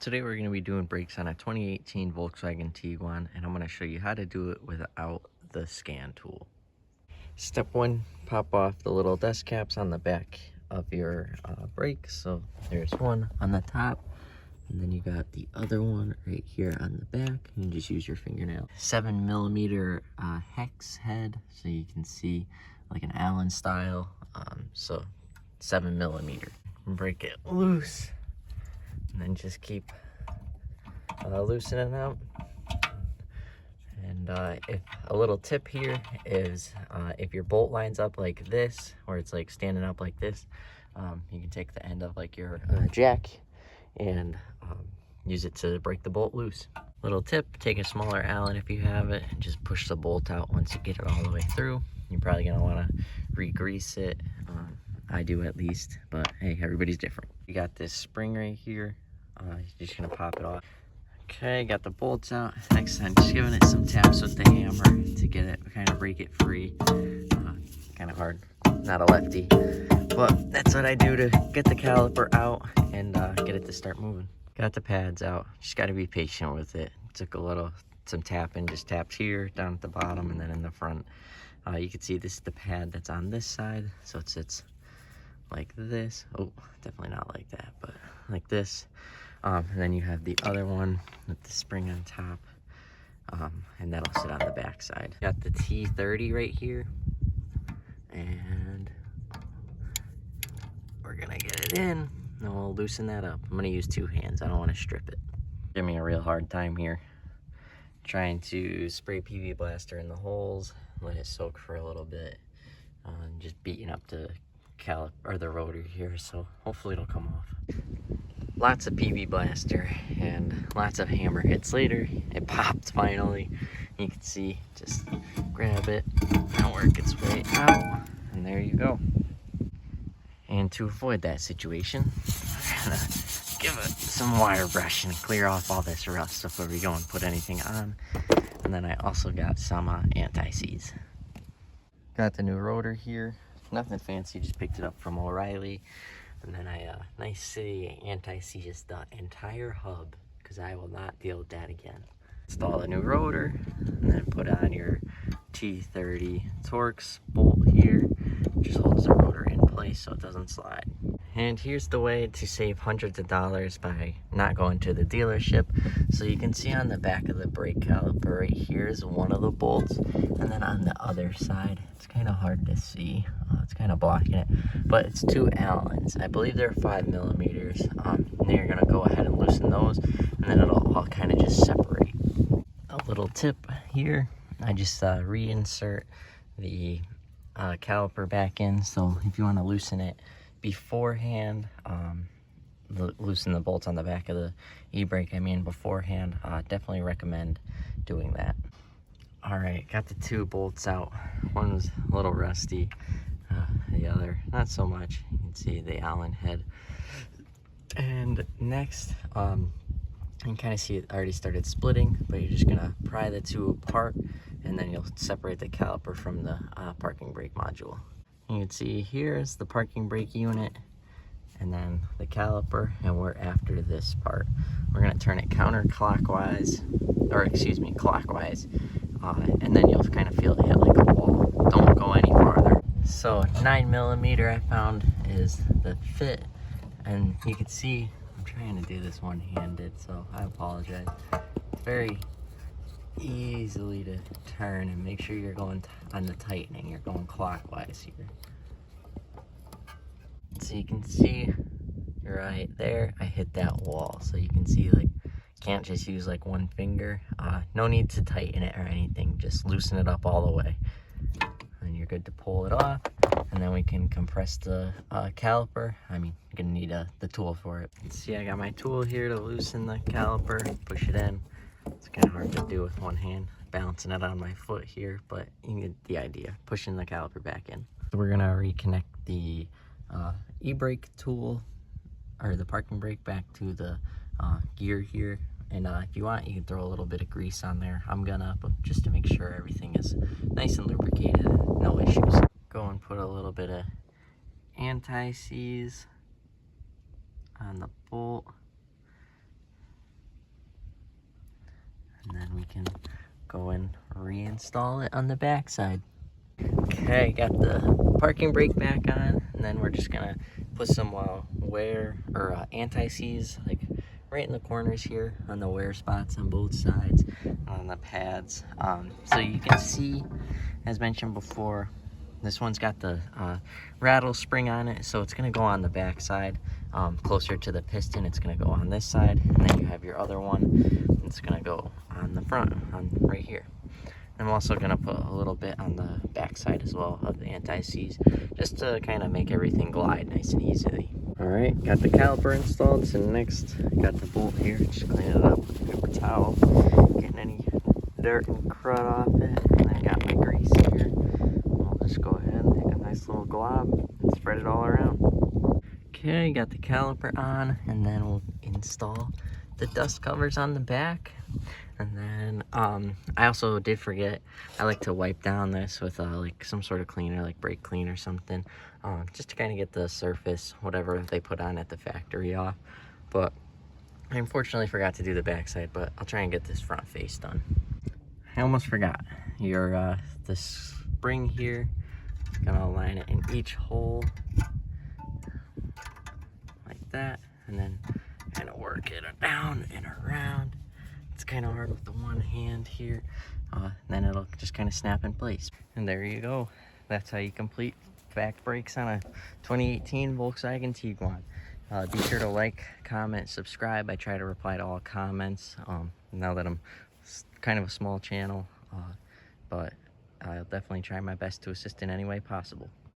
Today we're going to be doing brakes on a 2018 Volkswagen Tiguan, and I'm going to show you how to do it without the scan tool. Step one, pop off the little dust caps on the back of your brakes. So there's one on the top, and then you got the other one right here on the back. You just use your fingernail. 7mm hex head, so you can see like an Allen style. So 7mm. Break it loose. And then just keep loosening up. And if a little tip here is if your bolt lines up like this, or it's like standing up like this, you can take the end of like your jack and use it to break the bolt loose. Little tip, take a smaller Allen if you have it, and just push the bolt out once you get it all the way through. You're probably gonna wanna re-grease it. I do at least, but hey, everybody's different. You got this spring right here. You're just gonna pop it off. Okay, got the bolts out. Next time, just giving it some taps with the hammer to get it, kind of break it free. Kind of hard, not a lefty, but that's what I do to get the caliper out and get it to start moving. Got the pads out. Just got to be patient with it. Took some tapping, just tapped here, down at the bottom, and then in the front. You can see this is the pad that's on this side, so it sits like this. Oh, definitely not like that, but like this. And then you have the other one with the spring on top, and that'll sit on the back side. Got the T30 right here, and we're gonna get it in, and we'll loosen that up. I'm gonna use two hands. I don't want to strip it. Give me a real hard time here trying to spray PV Blaster in the holes, let it soak for a little bit, and just beating up the the rotor here, so hopefully it'll come off. Lots of PV Blaster and lots of hammer hits later. It popped finally. You can see, just grab it and work its way out, and there you go. And to avoid that situation, I'm gonna give it some wire brush and clear off all this rust before we go and put anything on. And then I also got some anti-seize. Got the new rotor here. Nothing fancy, just picked it up from O'Reilly. And then I nicely anti-seize the entire hub, because I will not deal with that again. Install a new rotor, and then put on your T30 Torx bolt here. Just holds the rotor in place so it doesn't slide. And here's the way to save hundreds of dollars by not going to the dealership. So you can see on the back of the brake caliper right here is one of the bolts, and then on the other side, it's kind of hard to see. It's kind of blocking it, but it's two Allens. I believe they're 5mm. And then you're gonna go ahead and loosen those, and then it'll all kind of just separate. A little tip here, I just reinsert the caliper back in. So if you want to loosen it beforehand, loosen the bolts on the back of the e-brake, I mean beforehand, definitely recommend doing that. All right, got the two bolts out. One was a little rusty, the other not so much. You can see the Allen head. And next, you can kind of see it already started splitting, but you're just gonna pry the two apart, and then you'll separate the caliper from the parking brake module. You can see here's the parking brake unit, and then the caliper, and we're after this part. We're gonna turn it counterclockwise, or excuse me, clockwise, and then you'll kind of feel it hit like a wall. Don't go any farther. So 9mm I found is the fit, and you can see I'm trying to do this one-handed, so I apologize. It's very easily to turn, and make sure you're going on the tightening, you're going clockwise here. So you can see right there, I hit that wall. So you can see, like, can't just use like one finger. No need to tighten it or anything, just loosen it up all the way. And you're good to pull it off, and then we can compress the caliper. I mean, you're gonna need the tool for it. You can see I got my tool here to loosen the caliper, push it in. It's kind of hard to do with one hand, balancing it on my foot here, but you get the idea, pushing the caliper back in. So we're gonna reconnect the e-brake tool, or the parking brake, back to the gear here. And if you want, you can throw a little bit of grease on there. I'm gonna, but just to make sure everything is nice and lubricated, no issues. Go and put a little bit of anti-seize on the bolt. we can go and reinstall it on the back side. Okay, got the parking brake back on, and then we're just gonna put some wear or anti-seize like right in the corners here on the wear spots on both sides on the pads. So you can see, as mentioned before, this one's got the rattle spring on it, so it's gonna go on the back side, closer to the piston. It's gonna go on this side, and then you have your other one. It's gonna go on the front, on right here. I'm also gonna put a little bit on the back side as well of the anti-seize, just to kind of make everything glide nice and easily. All right, got the caliper installed, so next got the bolt here. Just clean it up with a paper towel, getting any dirt and crud off it, and then got my grease here. I'll just go ahead and take a nice little glob and spread it all around. Okay, got the caliper on, and then we'll install the dust covers on the back. And then I also did forget, I like to wipe down this with like some sort of cleaner, like brake clean or something, just to kind of get the surface, whatever they put on at the factory, off. But I unfortunately forgot to do the backside, but I'll try and get this front face done. I almost forgot, your the spring here, gonna align it in each hole like that, and then kind of work it down and around. It's kind of hard with the one hand here, then it'll just kind of snap in place. And there you go. That's how you complete back brakes on a 2018 Volkswagen Tiguan. Be sure to like, comment, subscribe. I try to reply to all comments, now that I'm kind of a small channel, but I'll definitely try my best to assist in any way possible.